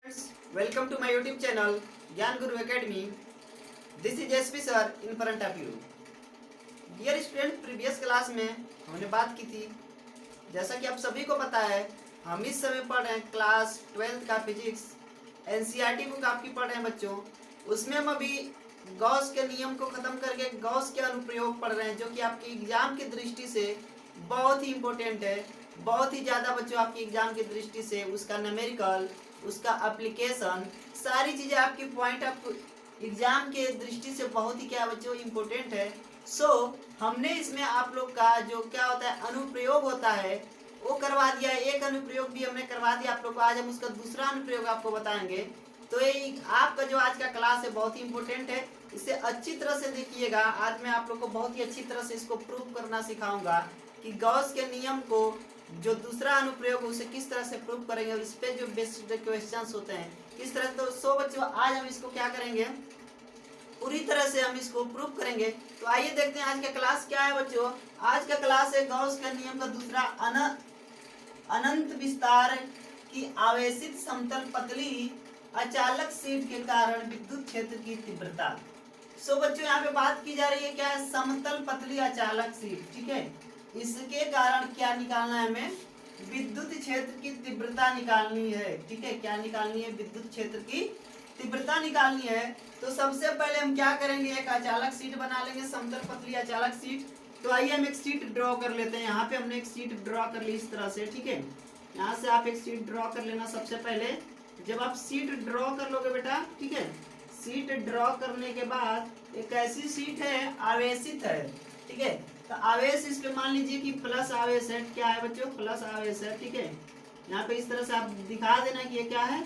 Welcome to my YouTube channel Gyan Guru academy. This is SP sir in front of you. Dear student, previous class में हमने बात की थी, जैसा कि आप सभी को पता है, हम इस समय पढ़ रहे हैं क्लास 12th का फिजिक्स. एनसीईआरटी बुक आपकी पढ़ रहे हैं बच्चों. उसमें हम अभी गॉस के नियम को खत्म करके गॉस के अनुप्रयोग पढ़ रहे हैं, जो कि आपकी एग्जाम की दृष्टि से बहुत ही इंपॉर्टेंट है. बहुत ही ज़्यादा बच्चों आपकी एग्जाम की दृष्टि से उसका न्यूमेरिकल, उसका एप्लीकेशन, सारी चीज़ें आपकी पॉइंट ऑफ एग्जाम के दृष्टि से बहुत ही क्या बच्चों इम्पोर्टेंट है. हमने इसमें आप लोग का जो क्या होता है अनुप्रयोग होता है वो करवा दिया है. एक अनुप्रयोग भी हमने करवा दिया आप लोग को. आज हम उसका दूसरा अनुप्रयोग आपको बताएंगे. तो ये आपका जो आज का क्लास है बहुत ही इंपॉर्टेंट है. इसे अच्छी तरह से देखिएगा. आज मैं आप लोग को बहुत ही अच्छी तरह से इसको प्रूव करना सिखाऊंगा कि गॉस के नियम को जो दूसरा अनुप्रयोग उसे किस तरह से प्रूव करेंगे और इस पे जो बेस्ड क्वेश्चंस होते हैं किस तरह. तो बच्चों आज हम इसको क्या करेंगे, पूरी तरह से हम इसको प्रूव करेंगे. तो आइए देखते हैं आज का क्लास क्या है बच्चों. आज का क्लास है गॉस का नियम का दूसरा, अनंत विस्तार की आवेशित समतल पतली अचालक शीट के कारण विद्युत क्षेत्र की तीव्रता. बच्चों यहाँ पे बात की जा रही है क्या है, समतल पतली अचालक शीट. ठीक है, इसके कारण क्या निकालना है हमें, विद्युत क्षेत्र की तीव्रता निकालनी है. ठीक है, क्या निकालनी है, विद्युत क्षेत्र की तीव्रता निकालनी है. तो सबसे पहले हम क्या करेंगे, एक अचालक शीट बना लेंगे, समतल पतली अचालक शीट. तो आइए हम एक शीट ड्रॉ कर लेते हैं. यहाँ पे हमने एक शीट ड्रॉ कर ली इस तरह से. ठीक है, यहाँ से आप एक शीट ड्रॉ कर लेना. सबसे पहले जब आप शीट ड्रॉ कर लोगे बेटा, ठीक है, शीट ड्रॉ करने के बाद एक ऐसी शीट है आवेशित है. ठीक है, तो आवेश इस पे मान लीजिए कि प्लस आवेश है. क्या है बच्चों, प्लस आवेश है. ठीक है, यहाँ पे इस तरह से आप दिखा देना कि ये क्या है,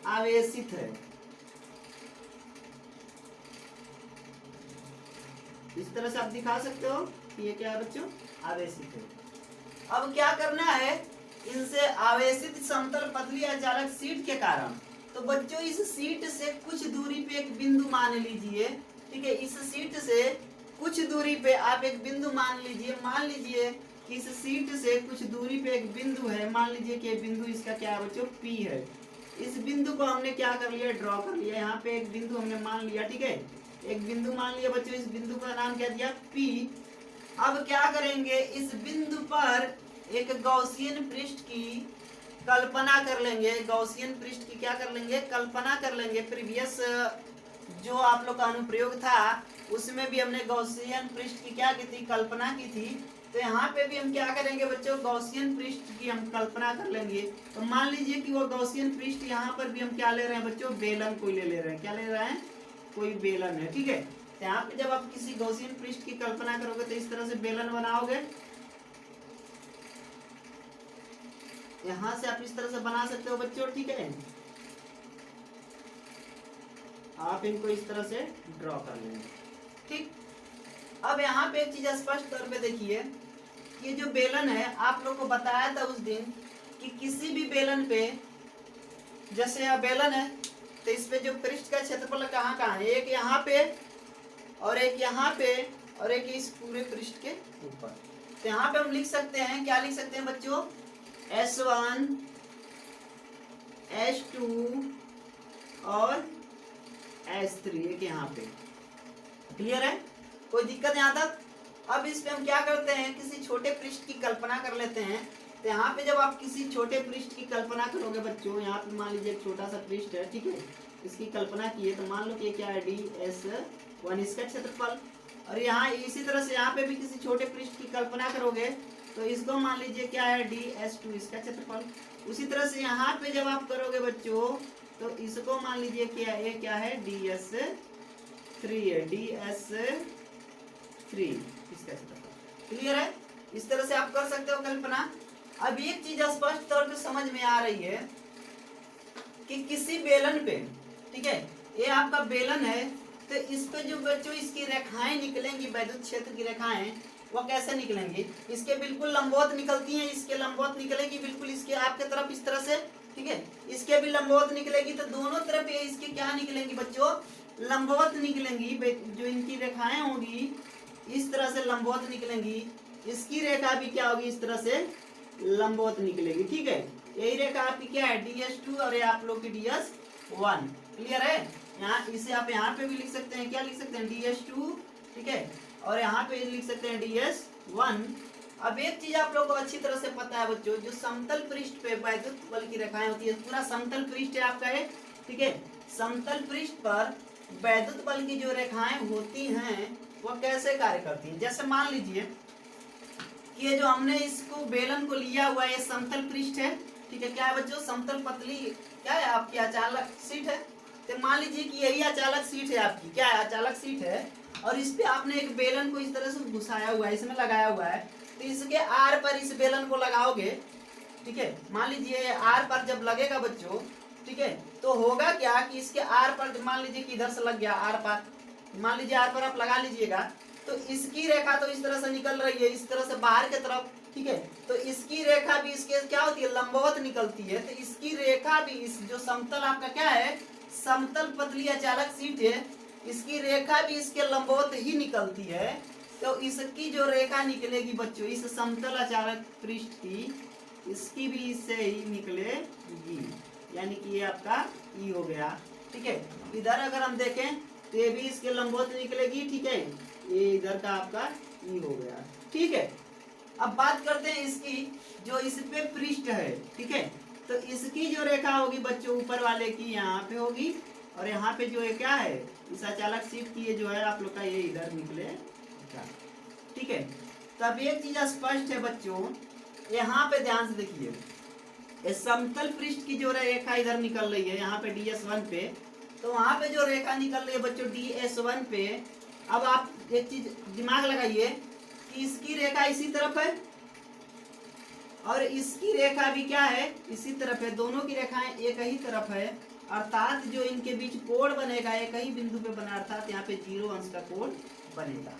आवेशित है. इस तरह से आप दिखा सकते हो कि ये क्या है बच्चों, आवेशित है. अब क्या करना है, इनसे आवेशित समतल पतली अचालक शीट के कारण, तो बच्चों इस शीट से कुछ दूरी पे एक बिंदु मान लीजिए. ठीक है, इस शीट से कुछ दूरी पे आप एक बिंदु मान लीजिए. मान लीजिए कि इस शीट से कुछ दूरी पे एक बिंदु है. मान लीजिए कि बिंदु इसका क्या है बच्चों, P है. इस बिंदु को हमने क्या कर लिया, ड्रॉ कर लिया. यहाँ पे एक बिंदु हमने मान लिया. ठीक है, एक बिंदु मान लिया बच्चों. इस बिंदु का नाम क्या दिया, P. अब क्या करेंगे, इस बिंदु पर एक गॉसियन पृष्ठ की कल्पना कर लेंगे. गॉसियन पृष्ठ की क्या कर लेंगे, कल्पना कर लेंगे. प्रीवियस जो आप लोग का अनुप्रयोग था उसमें भी हमने गॉसियन पृष्ठ की क्या की थी, कल्पना की थी. तो यहाँ पे भी हम क्या करेंगे बच्चों, गॉसियन पृष्ठ की हम कल्पना कर लेंगे. तो मान लीजिए कि वो गॉसियन पृष्ठ यहाँ पर भी हम क्या ले रहे हैं बच्चों, बेलन कोई ले रहे हैं. क्या ले रहे हैं, कोई बेलन है. ठीक है, तो यहाँ पे जब आप किसी गॉसियन पृष्ठ की कल्पना करोगे तो इस तरह से बेलन बनाओगे. यहाँ से आप इस तरह से बना सकते हो बच्चों. ठीक है, आप इनको इस तरह से ड्रॉ कर लेंगे. ठीक, अब यहाँ पे एक चीज स्पष्ट तौर पे देखिए, ये जो बेलन है आप लोग को बताया था उस दिन कि किसी भी बेलन पे, जैसे यहाँ बेलन है तो इस पे जो पृष्ठ का क्षेत्रफल कहाँ कहाँ है, एक यहाँ पे और एक यहाँ पे और एक इस पूरे पृष्ठ के ऊपर. तो यहाँ पे हम लिख सकते हैं, क्या लिख सकते हैं बच्चों, S1 S2 और S3 एक यहाँ पे. क्लियर है, कोई दिक्कत यहाँ तक. अब इस पे हम क्या करते हैं, किसी छोटे पृष्ठ की कल्पना कर लेते हैं. तो यहाँ पे जब आप किसी छोटे पृष्ठ की कल्पना करोगे बच्चों, यहाँ पे मान लीजिए एक छोटा सा पृष्ठ है. ठीक है, इसकी कल्पना की है. तो मान लो कि ये क्या है, DS1 इसका क्षेत्रफल. और यहाँ इसी तरह से यहाँ पे भी किसी छोटे पृष्ठ की कल्पना करोगे तो इसको मान लीजिए क्या है, DS2 इसका क्षेत्रफल. उसी तरह से यहाँ पे जब आप करोगे बच्चों तो इसको मान लीजिए क्या है, क्या है, DS3 है, DS3 इसका क्षेत्रफल. क्लियर है, इस तरह से आप कर सकते हो कल्पना. अब एक चीज स्पष्ट तौर पे समझ में आ रही है कि किसी बेलन पे, ठीक है, ये आपका बेलन है, तो इस पे जो बच्चों इसकी रेखाएं निकलेंगी, विद्युत क्षेत्र की रेखाएं, वो कैसे निकलेंगी, इसके बिल्कुल लंबवत निकलती हैं. इसके लंबवत निकलेगी बिल्कुल इसके आपके तरफ इस तरह से. ठीक है, इसके भी लंबवत निकलेगी. तो दोनों तरफ ये इसके क्या निकलेंगी बच्चों, लंबवत निकलेंगी. जो इनकी रेखाएं होंगी इस तरह से लंबवत निकलेंगी. इसकी रेखा भी क्या होगी, इस तरह से लंबवत निकलेगी. ठीक है, यही रेखा आपकी क्या है DS2 और ये आप लोग की DS1। क्लियर है? यहाँ इसे आप यहाँ पे भी लिख सकते हैं, क्या लिख सकते हैं DS2, ठीक है, और यहाँ पे लिख सकते हैं DS1। अब एक चीज आप लोग को अच्छी तरह से पता है बच्चों, जो समतल पृष्ठ पे वैद्युत बल की रेखाएं होती है, पूरा समतल पृष्ठ है आपका है, ठीक है, समतल पृष्ठ पर वैद्युत बल की जो रेखाएं होती हैं वो कैसे कार्य करती हैं। जैसे मान लीजिए कि ये जो हमने इसको बेलन को लिया हुआ है, ये समतल पृष्ठ है, ठीक है, क्या है बच्चों, समतल पतली क्या है आपकी अचालक सीट है। तो मान लीजिए कि यही अचालक सीट है आपकी, क्या है अचालक सीट है, और इस पे आपने एक बेलन को इस तरह से घुसाया हुआ है, इसमें लगाया हुआ है, तो इसके आर पर इस बेलन को लगाओगे, ठीक है, मान लीजिए आर पर जब लगेगा बच्चों, ठीक है, तो होगा क्या कि इसके आर पर मान लीजिए कि इधर से लग गया आर पर, मान लीजिए आर पर आप लगा लीजिएगा, तो इसकी रेखा तो इस तरह से निकल रही है, इस तरह से बाहर की तरफ, ठीक है, तो इसकी रेखा भी इसके क्या होती है लंबवत निकलती है, तो इसकी रेखा भी इस जो समतल आपका क्या है समतल पतली अचालक सीट है, इसकी रेखा भी इसके लंबवत ही निकलती है। तो इसकी जो रेखा निकलेगी बच्चों इस समतल अचालक पृष्ठ की, इसकी भी इससे ही निकलेगी, यानी कि ये आपका ई हो गया, ठीक है। इधर अगर हम देखें तो ये भी इसके लंबवत निकलेगी, ठीक है, ये इधर का आपका ई हो गया, ठीक है। अब बात करते हैं इसकी जो इस पे पृष्ठ है, ठीक है, तो इसकी जो रेखा होगी बच्चों ऊपर वाले की यहाँ पे होगी, और यहाँ पे जो है क्या है इस अचालक सीट की ये जो है आप लोग का ये इधर निकले, ठीक है। तो अब एक चीज स्पष्ट है बच्चों, यहाँ पे ध्यान से देखिए, इस समतल पृष्ठ की जो रेखा इधर निकल रही है यहाँ पे DS1 पे, तो वहां पे जो रेखा निकल रही है बच्चों DS1 पे, अब आप एक चीज दिमाग लगाइए कि इसकी रेखा इसी तरफ है और इसकी रेखा भी क्या है इसी तरफ है, दोनों की रेखाएं एक ही तरफ है, अर्थात जो इनके बीच कोण बनेगा एक ही बिंदु पे बना, अर्थात यहाँ पे 0 अंश का कोण बनेगा,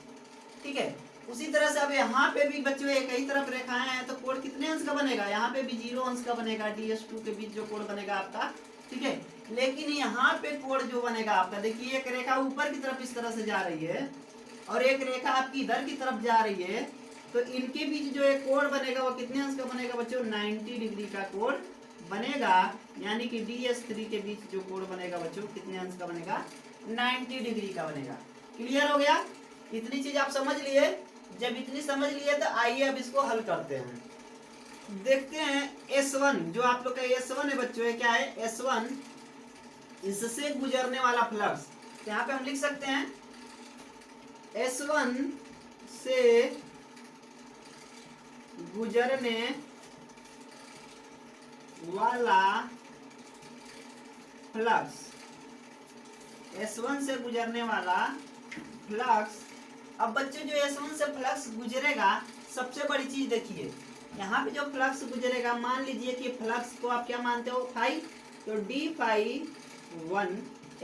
ठीक है। उसी तरह से अब यहाँ पे भी बच्चों एक ही तरफ रेखाएं हैं, तो कोण कितने अंश का बनेगा, यहाँ पे भी 0 अंश का बनेगा, DS2 के बीच जो कोण बनेगा आपका, ठीक है। लेकिन यहाँ पे कोण जो बनेगा आपका, देखिए एक रेखा ऊपर की तरफ इस तरह से जा रही है और एक रेखा आपकी इधर की तरफ जा रही है, तो इनके बीच जो एक कोण बनेगा वो कितने अंश का बनेगा बच्चों 90 डिग्री का कोण बनेगा, यानी कि DS3 के बीच जो कोण बनेगा बच्चों कितने अंश का बनेगा 90 डिग्री का बनेगा। क्लियर हो गया? इतनी चीज आप समझ लिए? जब इतनी समझ लिए तो आइए अब इसको हल करते हैं। देखते हैं S1 जो आप लोग का S1 है बच्चों, ये क्या है S1, इससे गुजरने वाला फ्लक्स, तो यहाँ पे हम लिख सकते हैं S1 से गुजरने वाला फ्लक्स, S1 से गुजरने वाला फ्लक्स। अब बच्चों जो S1 से फ्लक्स गुजरेगा, सबसे बड़ी चीज देखिए यहाँ पे जो फ्लक्स गुजरेगा, मान लीजिए कि फ्लक्स को आप क्या मानते हो फाई, तो d∅1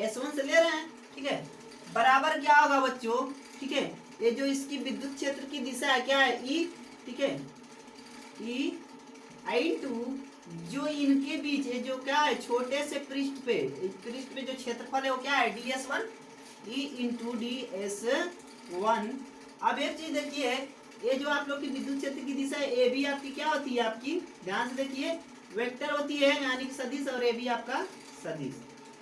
S1 से ले रहे हैं, ठीक है, बराबर क्या होगा बच्चों, ठीक है, ये जो इसकी विद्युत क्षेत्र की दिशा है क्या है E, ठीक है, E/2 जो इनके बीच ये जो क्या है छोटे से पृष्ठ पे जो क्षेत्रफल है वो क्या है DS1 E/DS1। अब एक चीज देखिए, ये जो आप लोग की विद्युत क्षेत्र की दिशा है ए बी आपकी क्या होती है, आपकी ध्यान से देखिए वेक्टर होती है, यानी कि सदिश, और ए बी आपका सदिश,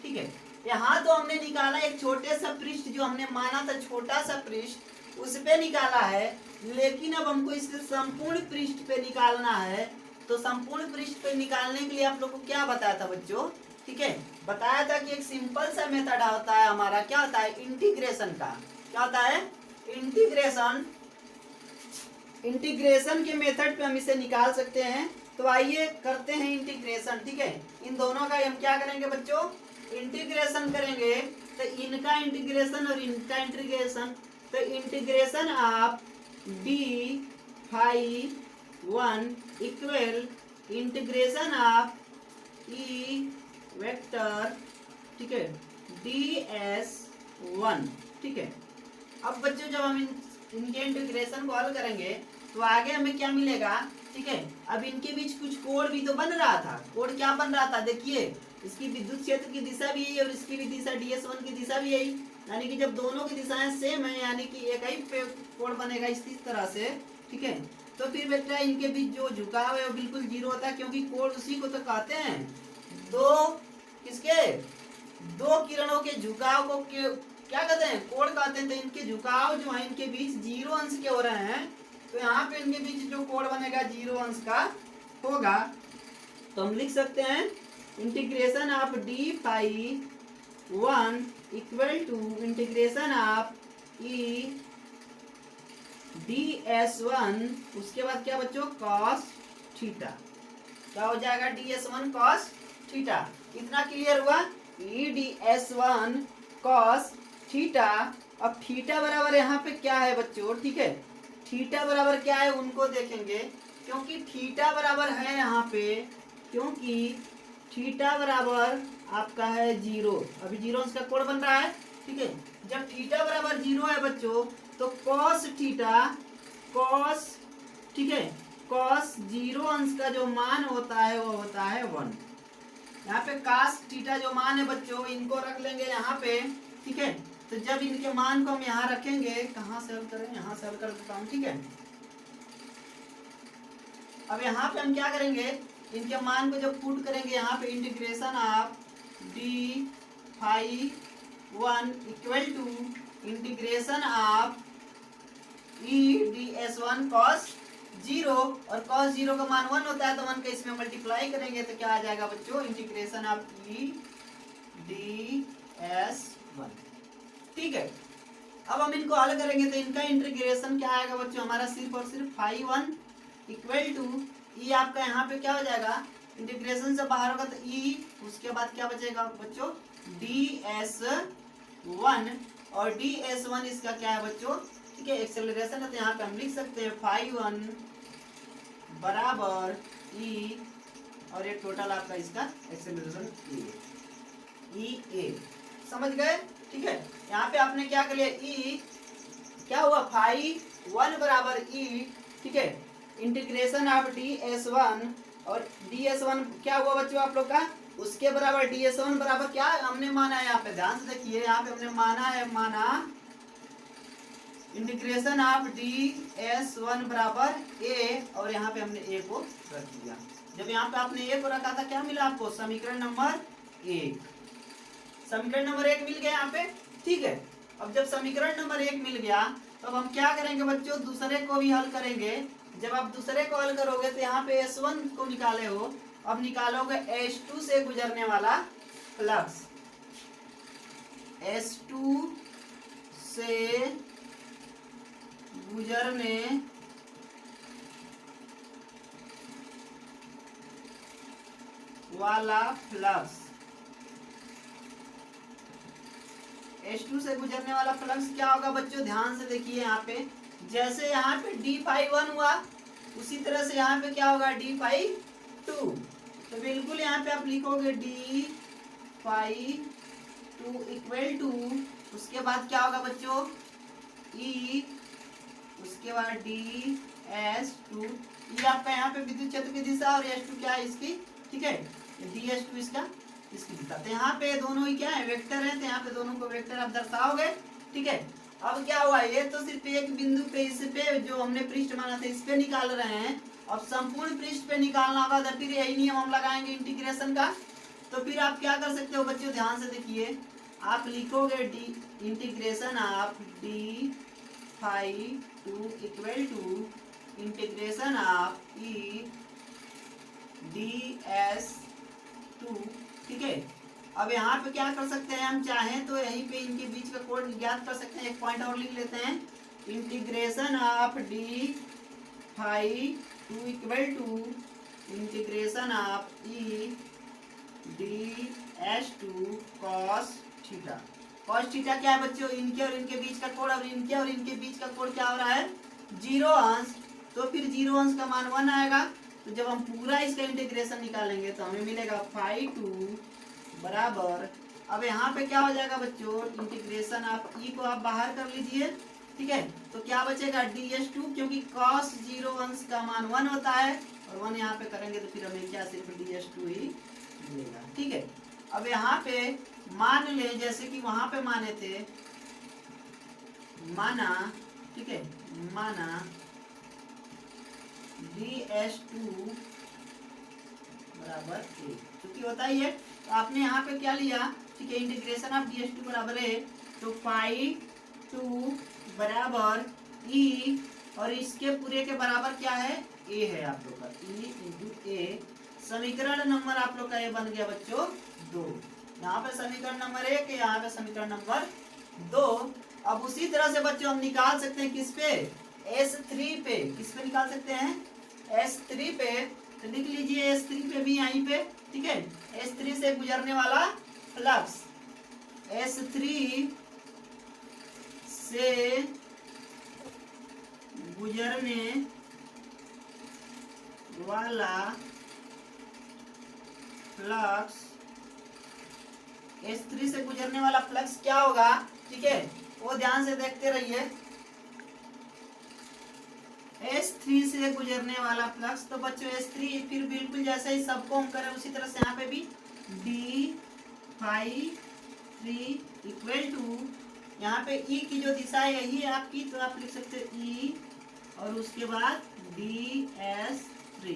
ठीक है। यहाँ तो हमने निकाला एक छोटे सा पृष्ठ, जो हमने माना था छोटा सा पृष्ठ, उस पे निकाला है, लेकिन अब हमको इसके संपूर्ण पृष्ठ पे निकालना है। तो संपूर्ण पृष्ठ पे निकालने के लिए आप लोग को क्या बताया था बच्चों, ठीक है, बताया था कि एक सिंपल सा मेथड होता है हमारा, क्या होता है इंटीग्रेशन का, क्या होता है इंटीग्रेशन के मेथड पे हम इसे निकाल सकते हैं। तो आइए करते हैं इंटीग्रेशन, ठीक है, इन दोनों का हम क्या करेंगे बच्चों इंटीग्रेशन करेंगे, तो इनका इंटीग्रेशन और इनका इंटीग्रेशन, तो integration of d∅1 equal integration of E vector, ठीक है, DS1, ठीक है। अब बच्चों जब हम इनके इंटीग्रेशन को हल करेंगे तो आगे हमें क्या मिलेगा, ठीक है। अब इनके बीच कुछ कोण भी तो बन रहा था, कोण क्या बन रहा था देखिए, इसकी विद्युत क्षेत्र की दिशा भी यही और इसकी भी दिशा DS1 की दिशा भी यही, यानी कि जब दोनों की दिशाएं सेम है, यानी कि एक ही पे कोण बनेगा इस तरह से, ठीक है। तो फिर बेटा इनके बीच जो झुकाव है वो बिल्कुल जीरो होता है, क्योंकि कोण उसी को तो कहते हैं, दो किसके, दो किरणों के झुकाव को क्या कहते हैं, कोण कहते हैं। तो इनके झुकाव जो है इनके बीच जीरो अंश के हो रहे हैं, तो यहाँ पे इनके बीच जो कोण बनेगा जीरो अंश का होगा। तो हम लिख सकते हैं integration of d phi 1 equal to integration of E ds1, उसके बाद क्या बच्चों, cos थीटा। क्या हो जाएगा, ds1 cos थीटा। इतना क्लियर हुआ, ई ds1 cos थीटा। अब थीटा बराबर यहाँ पे क्या है बच्चों, ठीक है, थीटा बराबर क्या है उनको देखेंगे, क्योंकि थीटा बराबर है यहाँ पे, क्योंकि थीटा बराबर आपका है जीरो, अभी जीरो अंश का कोण बन रहा है, ठीक है। जब थीटा बराबर जीरो है बच्चों, तो cos थीटा, cos, ठीक है, cos जीरो अंश का जो मान होता है वो होता है 1। यहाँ पे cos थीटा जो मान है बच्चों, इनको रख लेंगे यहाँ पे, ठीक है। तो जब इनके मान को हम यहाँ रखेंगे, कहाँ से हल करें, यहाँ से हल कर देता हूँ, ठीक है। अब यहाँ पे हम क्या करेंगे, इनके मान को जब पुट करेंगे यहाँ पे, integration of d phi 1 equal to integration of E ds1 cos zero, और cos जीरो का मान 1 होता है, तो 1 का इसमें मल्टीप्लाई करेंगे तो क्या आ जाएगा बच्चों, इंटीग्रेशन ऑफ ई ds1, ठीक है। अब हम इनको हल करेंगे तो इनका इंटीग्रेशन क्या आएगा बच्चों, हमारा सिर्फ और सिर्फ फाई 1 इक्वल टू ई, आपका यहाँ पे क्या हो जाएगा, इंटीग्रेशन से बाहर होगा तो ई, उसके बाद क्या बचेगा बच्चों, ds1, और ds1 इसका क्या है बच्चों, ठीक है, एक्सेलरेशन है, तो यहाँ पे हम लिख सकते हैं फाई 1 बराबर ई, और ये टोटल आपका इसका एक्सेलरेशन ई ए, समझ गए, ठीक है। यहाँ पे आपने क्या कर लिया, ई क्या हुआ, फाई 1 बराबर ई, ठीक है, इंटीग्रेशन ऑफ ds1, और ds1 क्या हुआ बच्चों आप लोग का, उसके बराबर ds1 बराबर क्या हमने माना है, यहाँ पे ध्यान से देखिए, यहाँ पे हमने माना है, माना इंटीग्रेशन ऑफ ds1 बराबर a, और यहाँ पे हमने a को रख दिया। जब यहाँ पे आपने a को रखा था, क्या मिला आपको, समीकरण नंबर 1, समीकरण नंबर 1 मिल गया यहाँ पे, ठीक है। अब जब समीकरण नंबर 1 मिल गया, तो अब हम क्या करेंगे बच्चों, दूसरे को भी हल करेंगे। जब आप दूसरे को हल करोगे तो यहाँ पे S1 को निकाले हो, अब निकालोगे S2 से गुजरने वाला फ्लक्स, S2 से गुजरने वाला फ्लक्स, H2 से गुजरने वाला फ्लक्स क्या होगा बच्चों, ध्यान से देखिए, यहाँ पे जैसे यहाँ पे डी फाई 1 हुआ, उसी तरह से यहाँ पे क्या होगा, डी फाई 2। तो बिल्कुल यहाँ पे आप लिखोगे डी फाई 2 इक्वल टू, उसके बाद क्या होगा बच्चों, ई, उसके बाद डी S2, ये आपका यहाँ पे विद्युत क्षेत्र की दिशा, और S2 क्या है इसकी, ठीक है, ds2 इसका, इसकी दिशा। तो यहाँ पे दोनों ही क्या है, वेक्टर है, तो यहाँ पे दोनों को वेक्टर आप दर्शाओगे, ठीक है। अब क्या हुआ, ये तो सिर्फ एक बिंदु पे, इस पे जो हमने पृष्ठ माना था इस पे निकाल रहे हैं, अब संपूर्ण पृष्ठ पे निकालना होगा, तो फिर यही नियम हम लगाएंगे इंटीग्रेशन का। तो फिर आप क्या कर सकते हो बच्चों, ध्यान से देखिए, आप लिखोगे d integration of d phi 2 equal to integration of E ds2, ठीक है। अब यहाँ पे क्या कर सकते हैं, हम चाहें तो यहीं पे इनके बीच का कोण ज्ञात कर सकते हैं, एक पॉइंट और लिख लेते हैं, integration of d phi 2 equal to integration of E ds2 cos theta. cos theta क्या है बच्चों, इनके और इनके बीच का कोण, और इनके और इनके बीच का कोण क्या हो रहा है, जीरो अंश, तो फिर जीरो अंश का मान 1 आएगा। तो जब हम पूरा इसका इंटीग्रेशन निकालेंगे तो हमें मिलेगा फाई 2 बराबर, अब यहाँ पे क्या हो जाएगा बच्चों, इंटीग्रेशन ऑफ ई को आप बाहर कर लीजिए, ठीक है। तो क्या बचेगा ds2, क्योंकि cos जीरो अंश का मान 1 होता है, और 1 यहाँ पे करेंगे तो फिर हमें क्या, सिर्फ ds2 ही मिलेगा, ठीक है। अब यहाँ पे मान ले, जैसे कि वहां पे माने थे, माना, ठीक है, माना DS2 बराबर ए, क्योंकि होता ही है। तो आपने यहाँ पे क्या लिया, ठीक है, इंटीग्रेशन ऑफ DS2 बराबर ए, तो पाई 2 बराबर ई, और इसके पूरे के बराबर क्या है, ए है आप लोग का, ई इंटू ए। समीकरण नंबर आप लोग का ये बन गया बच्चों 2। यहाँ पे समीकरण नंबर 1, यहाँ पे समीकरण नंबर 2। अब उसी तरह से बच्चों हम निकाल सकते हैं किस पे, S3 पे। किस पे निकाल सकते हैं, S3 पे। तो लिख लीजिए S3 पे भी यहीं पे, ठीक है। S3 से गुजरने वाला फ्लक्स, S3 से गुजरने वाला फ्लक्स, S3 से गुजरने वाला फ्लक्स क्या होगा, ठीक है, वो ध्यान से देखते रहिए। S3 से गुजरने वाला फ्लक्स, तो बच्चों S3 फिर बिल्कुल जैसे ही सबको हम करें उसी तरह से यहाँ पे भी d फाई 3 इक्वल टू, यहाँ पे E की जो दिशा है यही है आपकी, तो आप लिख सकते हो E और उसके बाद DS3।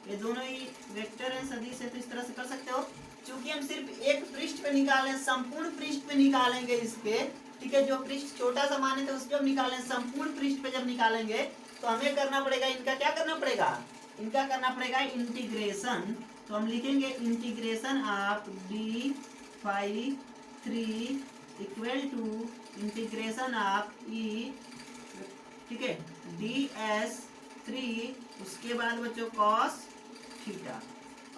ये दोनों ही वेक्टर हैं, सदिश है, तो इस तरह से कर सकते हो। क्योंकि हम सिर्फ एक पृष्ठ पे निकालें, संपूर्ण पृष्ठ पे निकालेंगे इस पे, ठीक है, जो पृष्ठ छोटा सा माने थे उस पे हम निकालें, संपूर्ण पृष्ठ पे जब निकालेंगे तो हमें करना पड़ेगा, इनका क्या करना पड़ेगा, इनका करना पड़ेगा इंटीग्रेशन। तो हम लिखेंगे integration of d phi 3 equal to integration of E, ठीक है, DS3, उसके बाद बच्चों cos थीटा।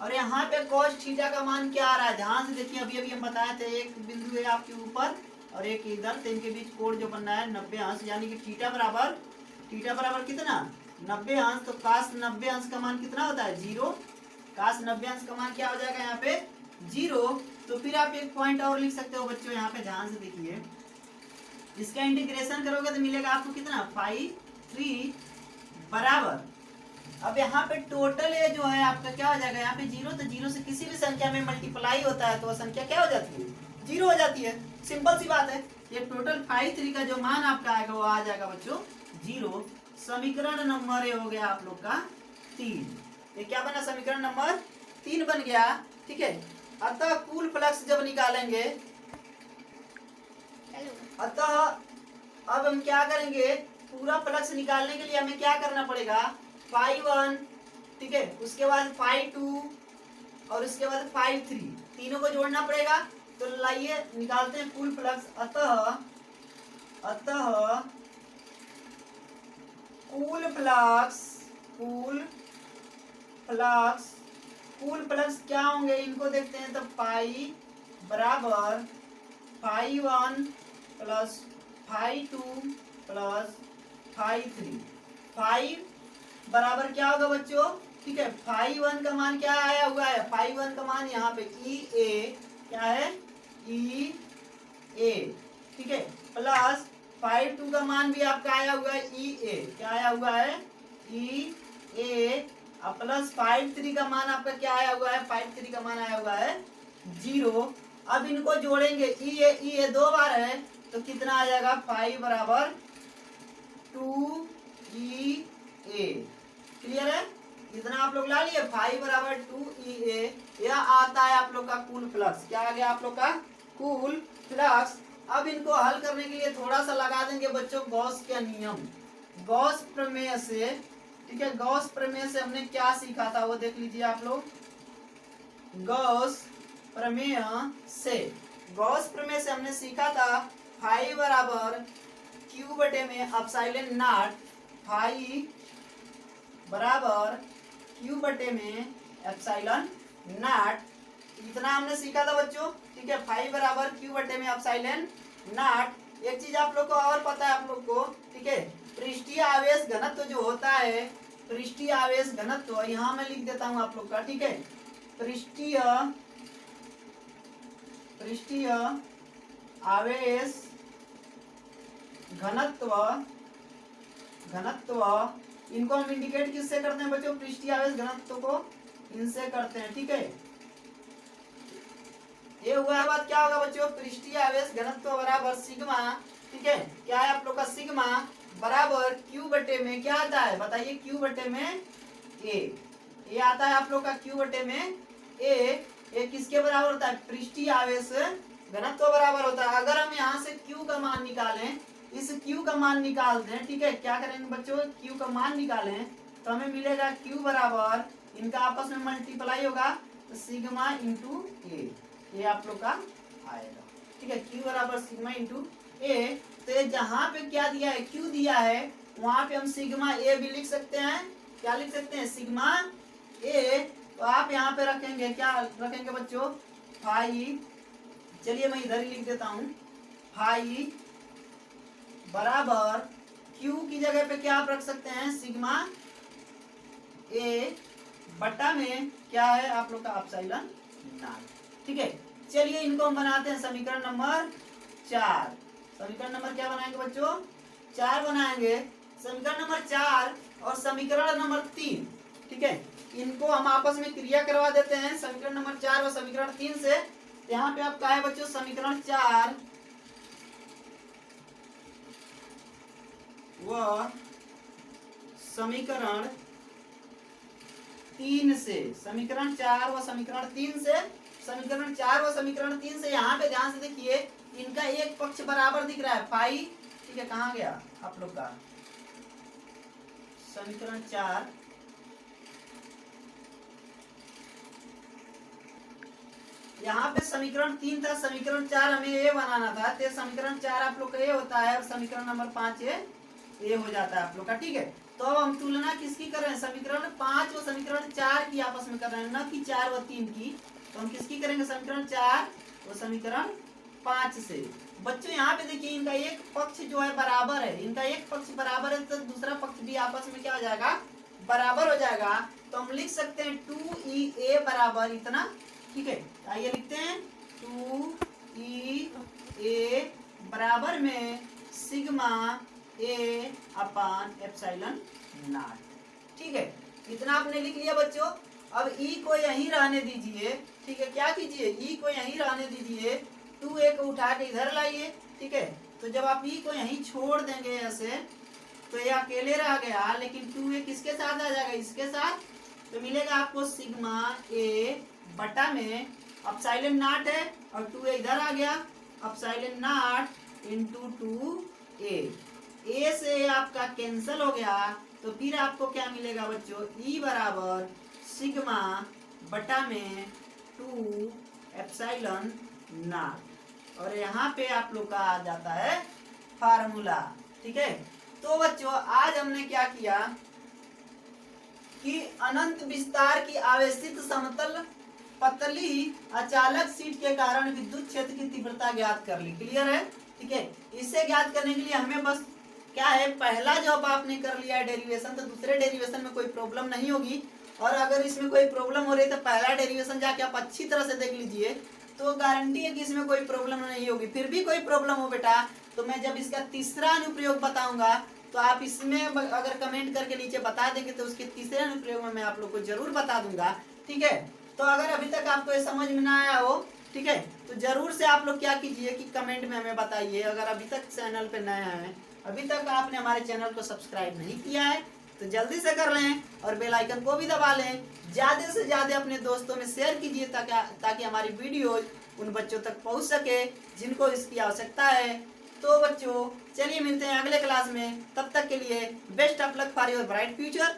और यहाँ पे cos थीटा का मान क्या आ रहा है, ध्यान से देखिए। अभी अभी हम बताए थे एक बिंदु है आपके ऊपर और एक इधर, तो इनके बीच कोण जो बनना है 90 अंश, यानी कि थीटा बराबर कितना, 90 अंश। तो cos 90 अंश का मान कितना होता है, 0। cos 90 अंश का मान क्या हो जाएगा यहाँ पे, 0। तो फिर आप एक पॉइंट और लिख सकते हो बच्चों, यहाँ पे ध्यान से देखिए। इसका इंटीग्रेशन करोगे तो मिलेगा आपको कितना, पाई 3 बराबर, अब यहाँ पे टोटल ये जो है आपका क्या हो जाएगा, यहाँ पे 0, तो 0 से किसी भी संख्या में मल्टीप्लाई होता है तो वह संख्या क्या हो जाती है, 0 हो जाती है। सिंपल सी बात है। ये टोटल पाई 3 का जो मान आपका आएगा वो आ जाएगा बच्चों 0। समीकरण नंबर ये हो गया आप लोग का 3। ये क्या बना, समीकरण नंबर 3 बन गया, ठीक है। अतः कुल फ्लक्स जब निकालेंगे, अतः अब हम क्या करेंगे, पूरा फ्लक्स निकालने के लिए हमें क्या करना पड़ेगा, फाई 1, ठीक है, उसके बाद फाई 2 और उसके बाद फाई 3, तीनों को जोड़ना पड़ेगा। तो लाइए निकालते हैं कुल फ्लक्स। अतः कुल फ्लक्स क्या होंगे, इनको देखते हैं। तो पाई बराबर phi 1 plus phi 2 plus phi 3। Phi बराबर क्या होगा बच्चों, ठीक है, फाई 1 का मान क्या आया हुआ है, फाई 1 का मान यहाँ पे EA क्या है, EA, ठीक है, प्लस फाई 2 का मान भी आपका आया हुआ है EA, क्या आया हुआ है, EA, प्लस फाई 3 का मान आपका क्या आया हुआ है, फाई 3 का मान आया हुआ है 0। अब इनको जोड़ेंगे, EA 2 बार है तो कितना आ जाएगा, फाई बराबर 2EA। क्लियर है, इतना आप लोग ला लिए, फाई बराबर 2EA। यह आता है आप लोग का कुल फ्लक्स। क्या आ गया आप लोग का कुल फ्लक्स। अब इनको हल करने के लिए थोड़ा सा लगा देंगे बच्चों गॉस का नियम, गॉस प्रमेय से, ठीक है। गॉस प्रमेय से हमने क्या सीखा था वो देख लीजिए आप लोग। गॉस प्रमेय से हमने सीखा था फाई बराबर क्यू बटे में एप्सिलॉन नॉट, फाई बराबर क्यू बटे में एप्सिलॉन नॉट, इतना हमने सीखा था बच्चों, ठीक है। फाई बराबर क्यू बटे में एप्सिलॉन नॉट। एक चीज आप लोग को और पता है आप लोग को, ठीक है, पृष्ठीय आवेश घनत्व जो होता है, पृष्ठीय आवेश घनत्व यहाँ मैं लिख देता हूँ आप लोग का, ठीक है। पृष्ठीय आवेश घनत्व इनको हम इंडिकेट किससे करते हैं बच्चों, पृष्ठीय आवेश घनत्व को इनसे करते हैं, ठीक है। ये हुआ है बात, क्या होगा बच्चों, पृष्ठीय आवेश घनत्व बराबर सिग्मा, ठीक है। क्या है आप लोग का, सिग्मा बराबर क्यू बटे में क्या आता है बताइए, क्यू बटे में ए आता है आप लोग का Q बटे में ए किसके बराबर होता है? पृष्ठीय आवेश घनत्व बराबर होता है। अगर हम यहाँ से Q का मान निकालें, इस Q का मान निकाल दें, ठीक है, क्या करेंगे बच्चों? Q का मान निकालें तो हमें मिलेगा Q बराबर, इनका आपस में मल्टीप्लाई होगा तो सिग्मा इंटू ए आप लोग का आएगा, ठीक है। Q बराबर सिग्मा इंटू ए। तो ये जहां पे क्या दिया है? Q दिया है, वहां पे हम सिग्मा ए भी लिख सकते हैं। क्या लिख सकते हैं? सिग्मा ए। तो आप यहाँ पे रखेंगे, क्या रखेंगे बच्चों? फाई, चलिए मैं इधर ही लिख देता हूं, फाई बराबर Q की जगह पे क्या आप रख सकते हैं? सिग्मा ए बटा में क्या है आप लोग का? एप्सिलॉन नॉट, ठीक है। चलिए इनको हम बनाते हैं समीकरण नंबर 4। समीकरण नंबर क्या बनाएंगे बच्चों? 4 बनाएंगे। समीकरण नंबर 4 और समीकरण नंबर 3, ठीक है, इनको हम आपस में क्रिया करवा देते हैं, समीकरण नंबर 4 और समीकरण 3 से। यहाँ पे आपका है बच्चों समीकरण 4 व समीकरण 3 से, समीकरण 4 व समीकरण 3 से, समीकरण 4 व समीकरण 3 से। यहाँ पे ध्यान से देखिए, इनका एक पक्ष बराबर दिख रहा है फाई, ठीक है। कहाँ गया आप लोग का समीकरण 4? यहाँ पे समीकरण 3 था, समीकरण 4 हमें ए बनाना था, तो समीकरण 4 आप लोग का ए होता है और समीकरण नंबर 5 ए हो जाता है आप लोग का, ठीक है। तो अब हम तुलना किसकी कर रहे हैं? समीकरण 5 और समीकरण 4 की आपस में कर रहे हैं, न कि 4 व 3 की। तो हम किसकी करेंगे? समीकरण 4 और समीकरण 5 से। बच्चों यहाँ पे देखिए, इनका एक पक्ष जो है बराबर है, इनका एक पक्ष बराबर है तो दूसरा पक्ष भी आपस में क्या हो जाएगा? बराबर हो जाएगा। तो हम लिख सकते हैं 2e बराबर इतना, ठीक है। आइए लिखते हैं 2e बराबर में sigma A upon epsilon not, ठीक है। इतना आपने लिख लिया बच्चों। अब ई को यहीं रहने दीजिए, ठीक है। क्या कीजिए? ई को यहीं रहने दीजिए, 2a को उठा के इधर लाइए, ठीक है। तो जब आप ई को यहीं छोड़ देंगे ऐसे, तो ये अकेले रह गया, लेकिन 2a किसके साथ आ जाएगा? इसके साथ। तो मिलेगा आपको सिग्मा ए बटा में एप्सिलॉन नॉट है और 2a इधर आ गया, एप्सिलॉन नॉट इंटू 2a। ए से आपका कैंसिल हो गया, तो फिर आपको क्या मिलेगा बच्चों? ई बराबर सिग्मा बटा में 2 एप्सिलॉन नॉट, और यहाँ पे आप लोग का आ जाता है फार्मूला, ठीक है। तो बच्चों आज हमने क्या किया कि अनंत विस्तार की आवेशित समतल पतली अचालक शीट के कारण विद्युत क्षेत्र की तीव्रता ज्ञात कर ली। क्लियर है? ठीक है। इसे ज्ञात करने के लिए हमें बस क्या है, पहला जब आपने कर लिया है डेरिवेशन, तो दूसरे डेरिवेशन में कोई प्रॉब्लम नहीं होगी। और अगर इसमें कोई प्रॉब्लम हो रही है तो पहला डेरिवेशन जाके आप अच्छी तरह से देख लीजिए, तो गारंटी है कि इसमें कोई प्रॉब्लम नहीं होगी। फिर भी कोई प्रॉब्लम हो बेटा, तो मैं जब इसका तीसरा अनुप्रयोग बताऊंगा तो आप इसमें अगर कमेंट करके नीचे बता देंगे तो उसके तीसरे अनुप्रयोग में मैं आप लोग को जरूर बता दूंगा, ठीक है। तो अगर अभी तक आपको ये समझ में ना आया हो, ठीक है, तो जरूर से आप लोग क्या कीजिए कि कमेंट में हमें बताइए। अगर अभी तक चैनल पे नए हैं, अभी तक आपने हमारे चैनल को सब्सक्राइब नहीं किया है, तो जल्दी से कर लें और बेल आइकन को भी दबा लें। ज़्यादा से ज़्यादा अपने दोस्तों में शेयर कीजिए ताकि हमारी वीडियोज उन बच्चों तक पहुंच सके जिनको इसकी आवश्यकता है। तो बच्चों चलिए मिलते हैं अगले क्लास में, तब तक के लिए best of luck for your bright future.